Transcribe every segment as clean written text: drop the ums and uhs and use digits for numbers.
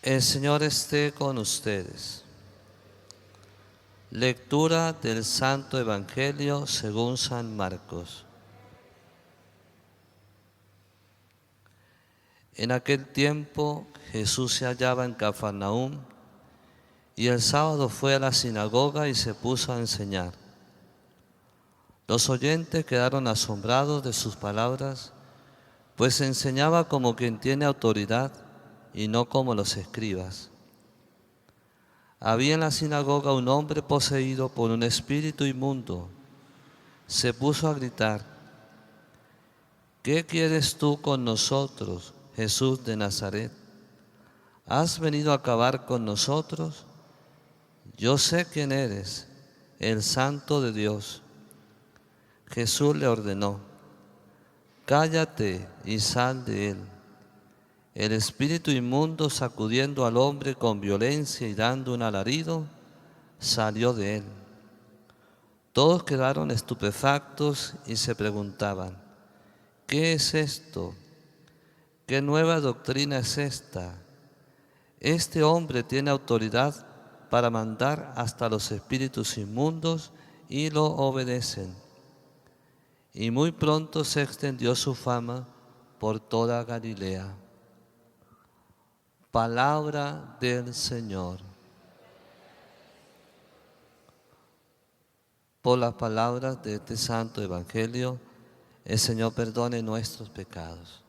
El Señor esté con ustedes. Lectura del Santo Evangelio según San Marcos. En aquel tiempo Jesús se hallaba en Cafarnaúm y el sábado fue a la sinagoga y se puso a enseñar. Los oyentes quedaron asombrados de sus palabras, pues enseñaba como quien tiene autoridad y no como los escribas. Había en la sinagoga un hombre poseído por un espíritu inmundo. Se puso a gritar: ¿qué quieres tú con nosotros, Jesús de Nazaret? ¿Has venido a acabar con nosotros? Yo sé quién eres, el Santo de Dios. Jesús le ordenó: cállate y sal de él. El espíritu inmundo, sacudiendo al hombre con violencia y dando un alarido, salió de él. Todos quedaron estupefactos y se preguntaban: ¿qué es esto? ¿Qué nueva doctrina es esta? Este hombre tiene autoridad para mandar hasta los espíritus inmundos y lo obedecen. Y muy pronto se extendió su fama por toda Galilea. Palabra del Señor. Por las palabras de este santo evangelio, el Señor perdone nuestros pecados.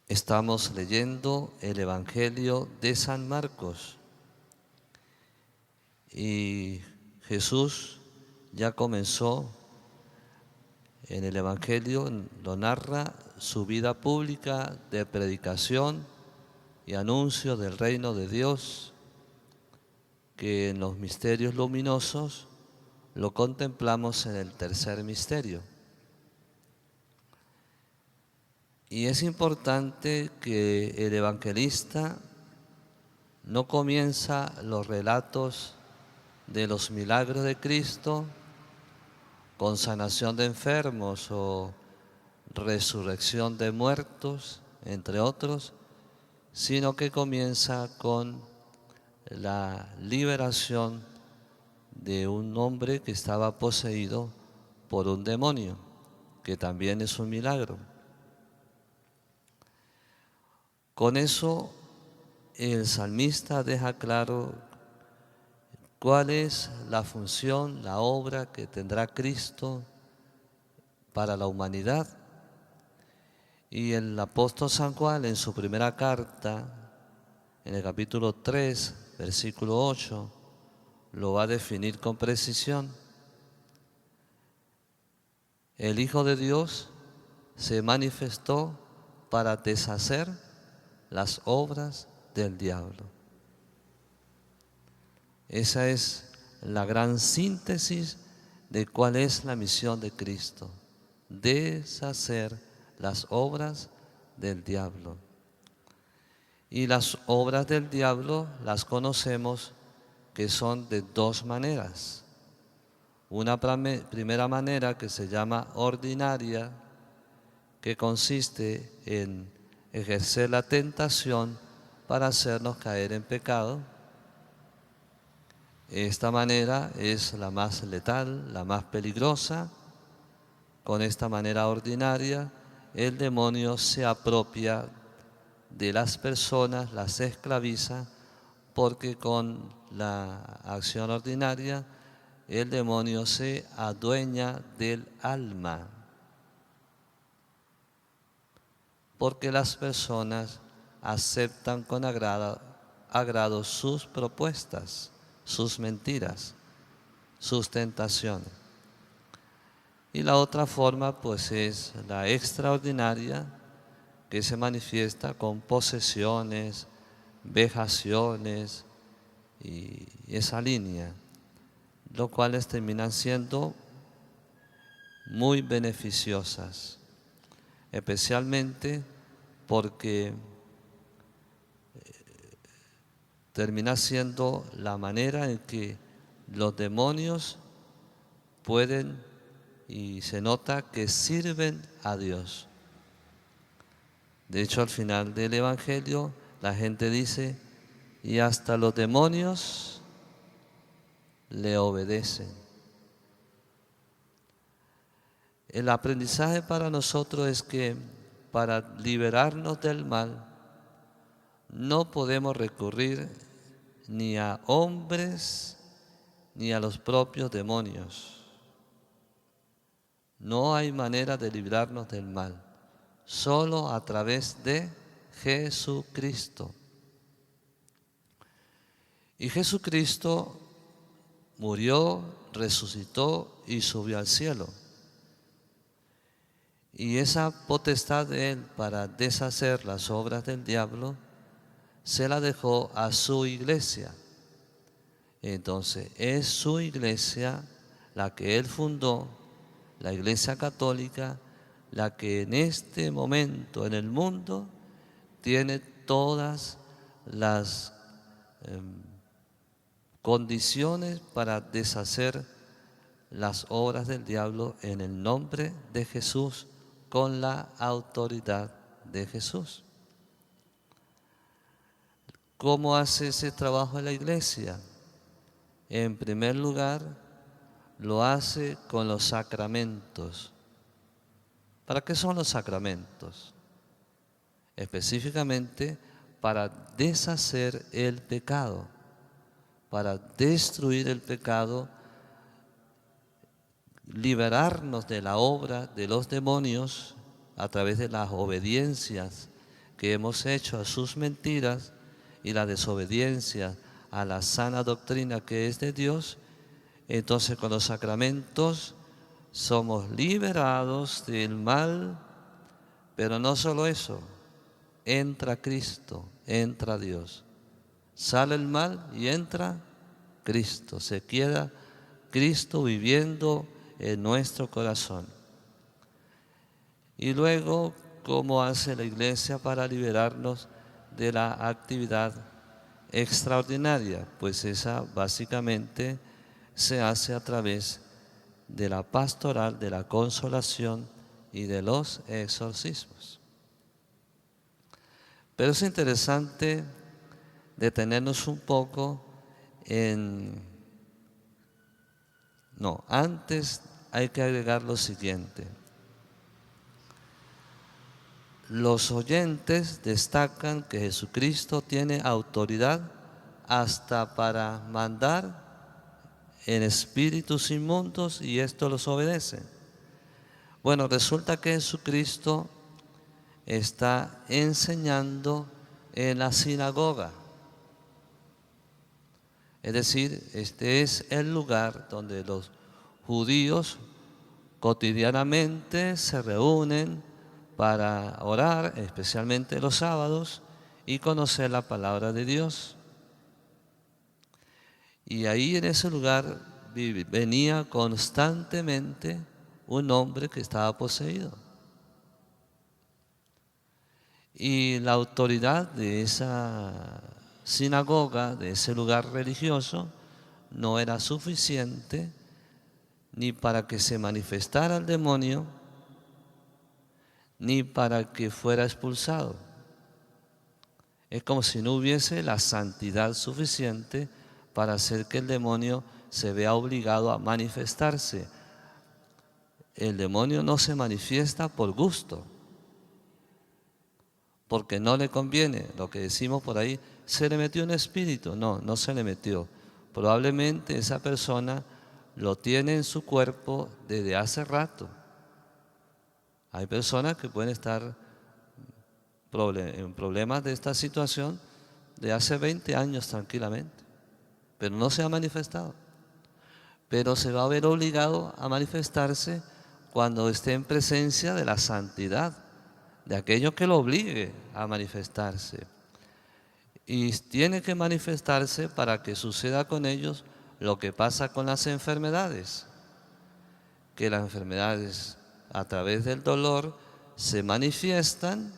Estamos leyendo el Evangelio de San Marcos y Jesús ya comenzó en el Evangelio, lo narra su vida pública de predicación y anuncio del reino de Dios, que en los misterios luminosos lo contemplamos en el tercer misterio. Y es importante que el evangelista no comienza los relatos de los milagros de Cristo con sanación de enfermos o resurrección de muertos, entre otros, sino que comienza con la liberación de un hombre que estaba poseído por un demonio, que también es un milagro. Con eso el salmista deja claro cuál es la función, la obra que tendrá Cristo para la humanidad. Y el apóstol San Juan en su primera carta, en el capítulo 3, versículo 8, lo va a definir con precisión. El Hijo de Dios se manifestó para deshacer las obras del diablo. Esa es la gran síntesis de cuál es la misión de Cristo: deshacer las obras del diablo. Y las obras del diablo las conocemos que son de dos maneras. Una primera manera que se llama ordinaria, que consiste en ejercer la tentación para hacernos caer en pecado. Esta manera es la más letal, la más peligrosa. Con esta manera ordinaria, el demonio se apropia de las personas, las esclaviza, porque con la acción ordinaria el demonio se adueña del alma, porque las personas aceptan con agrado sus propuestas, sus mentiras, sus tentaciones. Y la otra forma pues es la extraordinaria, que se manifiesta con posesiones, vejaciones y esa línea, lo cuales terminan siendo muy beneficiosas, especialmente porque termina siendo la manera en que los demonios pueden y se nota que sirven a Dios. De hecho, al final del Evangelio, la gente dice, y hasta los demonios le obedecen. El aprendizaje para nosotros es que para liberarnos del mal, no podemos recurrir ni a hombres ni a los propios demonios. No hay manera de librarnos del mal, solo a través de Jesucristo. Y Jesucristo murió, resucitó y subió al cielo. Y esa potestad de Él para deshacer las obras del diablo, se la dejó a su iglesia. Entonces, es su iglesia la que Él fundó, la Iglesia Católica, la que en este momento en el mundo tiene todas las condiciones para deshacer las obras del diablo en el nombre de Jesús, con la autoridad de Jesús. ¿Cómo hace ese trabajo en la iglesia? En primer lugar, lo hace con los sacramentos. ¿Para qué son los sacramentos? Específicamente para deshacer el pecado, para destruir el pecado, liberarnos de la obra de los demonios a través de las obediencias que hemos hecho a sus mentiras y la desobediencia a la sana doctrina que es de Dios. Entonces con los sacramentos somos liberados del mal, pero no solo eso, entra Cristo, entra Dios. Sale el mal y entra Cristo, se queda Cristo viviendo en nuestro corazón. Y luego, ¿cómo hace la iglesia para liberarnos de la actividad extraordinaria? Pues esa básicamente se hace a través de la pastoral, de la consolación y de los exorcismos. Pero es interesante detenernos un poco antes hay que agregar lo siguiente. Los oyentes destacan que Jesucristo tiene autoridad hasta para mandar en espíritus inmundos y estos los obedecen. Bueno, resulta que Jesucristo está enseñando en la sinagoga. Es decir, este es el lugar donde los judíos cotidianamente se reúnen para orar, especialmente los sábados, y conocer la palabra de Dios. Y ahí en ese lugar venía constantemente un hombre que estaba poseído. Y la autoridad de esa sinagoga, de ese lugar religioso, no era suficiente ni para que se manifestara el demonio, ni para que fuera expulsado. Es como si no hubiese la santidad suficiente para hacer que el demonio se vea obligado a manifestarse. El demonio no se manifiesta por gusto, porque no le conviene. Lo que decimos por ahí, se le metió un espíritu. No, no se le metió. Probablemente esa persona lo tiene en su cuerpo desde hace rato. Hay personas que pueden estar en problemas de esta situación de hace 20 años tranquilamente, pero no se ha manifestado. Pero se va a ver obligado a manifestarse cuando esté en presencia de la santidad, de aquello que lo obligue a manifestarse. Y tiene que manifestarse para que suceda con ellos lo que pasa con las enfermedades, que las enfermedades a través del dolor se manifiestan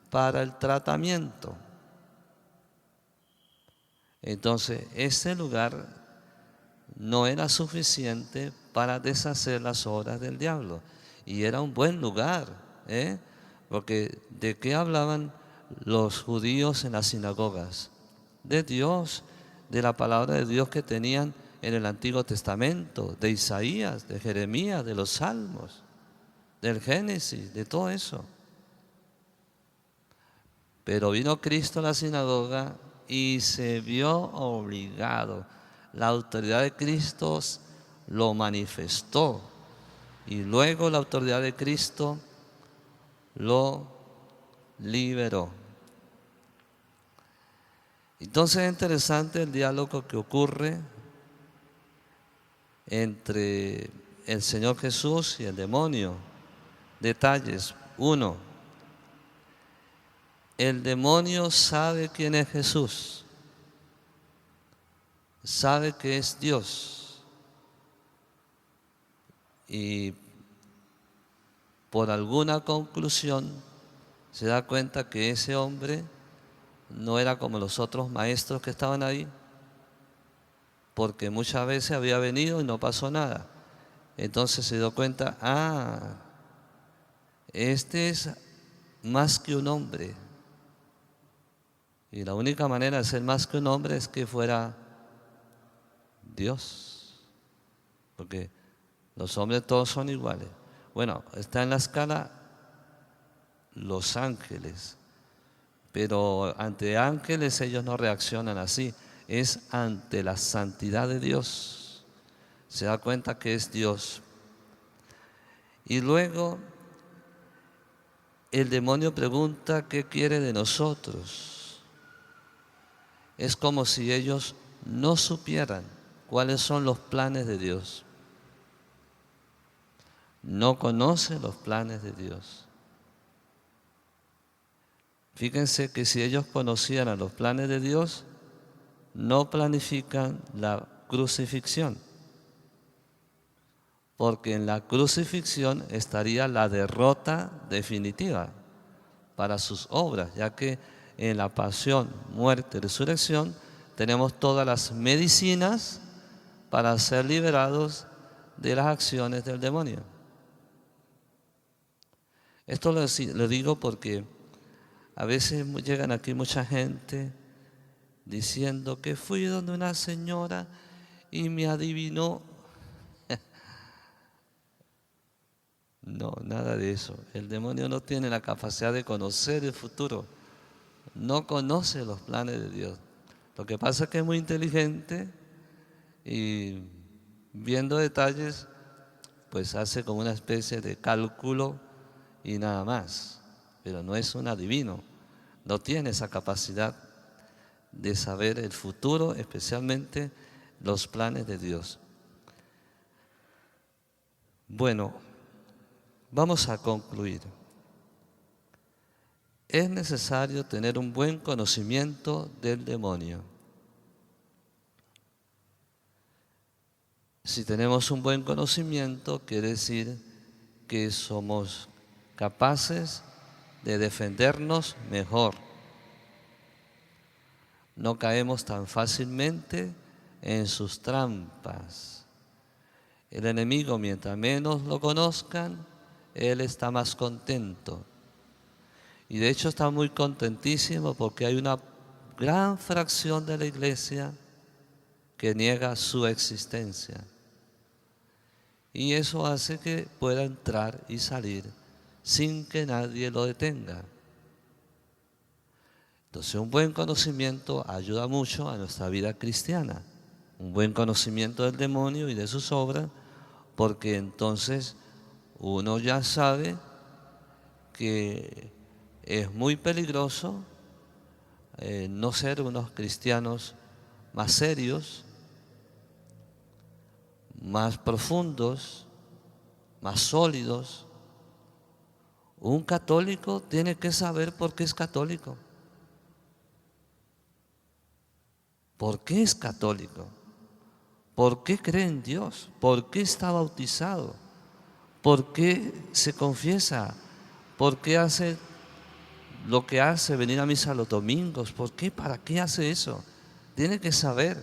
para el tratamiento. Entonces, ese lugar no era suficiente para deshacer las obras del diablo. Y era un buen lugar, porque ¿de qué hablaban los judíos en las sinagogas? De Dios, de la palabra de Dios que tenían en el Antiguo Testamento, de Isaías, de Jeremías, de los Salmos, del Génesis, de todo eso. Pero vino Cristo a la sinagoga y se vio obligado. La autoridad de Cristo lo manifestó y luego la autoridad de Cristo lo liberó. Entonces es interesante el diálogo que ocurre entre el Señor Jesús y el demonio. Detalles. 1. El demonio sabe quién es Jesús, sabe que es Dios y por alguna conclusión se da cuenta que ese hombre no era como los otros maestros que estaban ahí, porque muchas veces había venido y no pasó nada. Entonces se dio cuenta, este es más que un hombre. Y la única manera de ser más que un hombre es que fuera Dios, porque los hombres todos son iguales. Bueno, está en la escala los ángeles, pero ante ángeles ellos no reaccionan así, es ante la santidad de Dios. Se da cuenta que es Dios. Y luego el demonio pregunta qué quiere de nosotros. Es como si ellos no supieran cuáles son los planes de Dios. No conocen los planes de Dios. Fíjense que si ellos conocieran los planes de Dios, no planifican la crucifixión, porque en la crucifixión estaría la derrota definitiva para sus obras, ya que en la pasión, muerte y resurrección tenemos todas las medicinas para ser liberados de las acciones del demonio. Esto lo digo porque a veces llegan aquí mucha gente diciendo que fui donde una señora y me adivinó. No, nada de eso. El demonio no tiene la capacidad de conocer el futuro. No conoce los planes de Dios. Lo que pasa es que es muy inteligente y viendo detalles, pues hace como una especie de cálculo y nada más. Pero no es un adivino. No tiene esa capacidad de saber el futuro, especialmente los planes de Dios. Bueno, vamos a concluir. Es necesario tener un buen conocimiento del demonio. Si tenemos un buen conocimiento, quiere decir que somos capaces de defendernos mejor. No caemos tan fácilmente en sus trampas. El enemigo, mientras menos lo conozcan, él está más contento. Y de hecho está muy contentísimo porque hay una gran fracción de la iglesia que niega su existencia. Y eso hace que pueda entrar y salir sin que nadie lo detenga. Entonces un buen conocimiento ayuda mucho a nuestra vida cristiana. Un buen conocimiento del demonio y de sus obras, porque entonces uno ya sabe que es muy peligroso no ser unos cristianos más serios, más profundos, más sólidos. Un católico tiene que saber por qué es católico. ¿Por qué es católico? ¿Por qué cree en Dios? ¿Por qué está bautizado? ¿Por qué se confiesa? ¿Por qué hace lo que hace, venir a misa los domingos? ¿Por qué? ¿Para qué hace eso? Tiene que saber.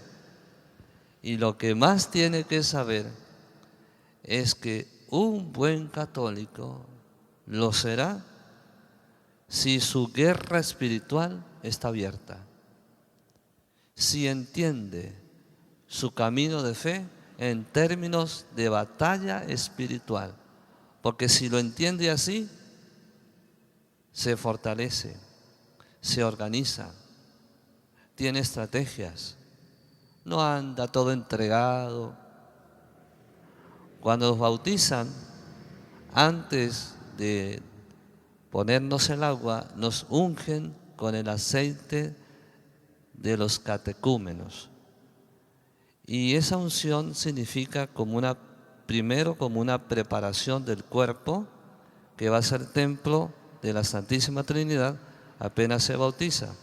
Y lo que más tiene que saber es que un buen católico lo será si su guerra espiritual está abierta, si entiende su camino de fe en términos de batalla espiritual, porque si lo entiende así, se fortalece, se organiza, tiene estrategias, no anda todo entregado. Cuando nos bautizan, antes de ponernos el agua, nos ungen con el aceite de los catecúmenos. Y esa unción significa primero como una preparación del cuerpo, que va a ser templo de la Santísima Trinidad apenas se bautiza.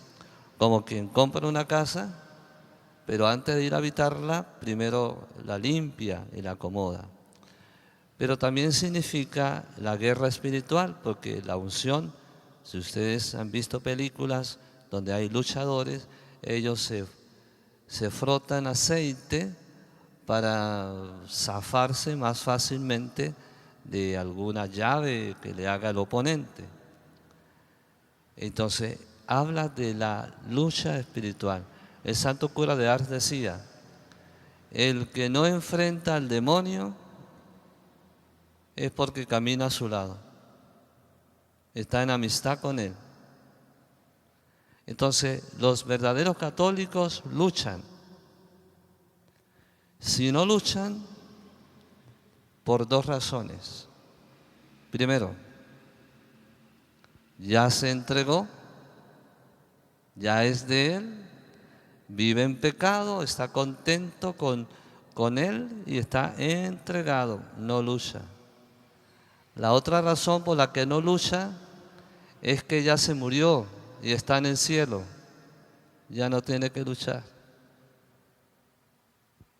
Como quien compra una casa, pero antes de ir a habitarla, primero la limpia y la acomoda. Pero también significa la guerra espiritual, porque la unción, si ustedes han visto películas donde hay luchadores, ellos se frotan aceite para zafarse más fácilmente de alguna llave que le haga el oponente. Entonces, habla de la lucha espiritual. El santo cura de Ars decía, el que no enfrenta al demonio es porque camina a su lado, está en amistad con él. Entonces, los verdaderos católicos luchan. Si no luchan, por dos razones. Primero, ya se entregó, ya es de él, vive en pecado, está contento con él y está entregado, no lucha. La otra razón por la que no lucha es que ya se murió y está en el cielo, ya no tiene que luchar.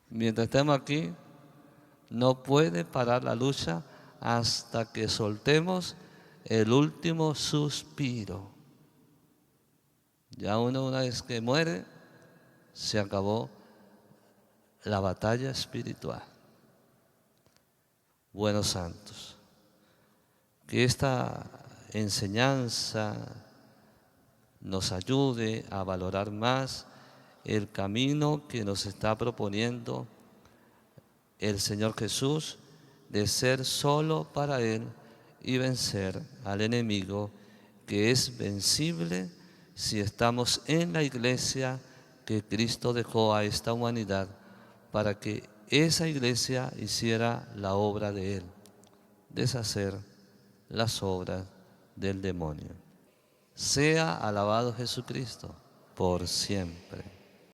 Mientras estemos aquí, no puede parar la lucha hasta que soltemos el último suspiro. Ya uno, una vez que muere, se acabó la batalla espiritual. Buenos santos, que esta enseñanza nos ayude a valorar más el camino que nos está proponiendo el Señor Jesús de ser solo para Él y vencer al enemigo, que es vencible si estamos en la iglesia que Cristo dejó a esta humanidad para que esa iglesia hiciera la obra de Él, deshacer las obras del demonio. Sea alabado Jesucristo por siempre.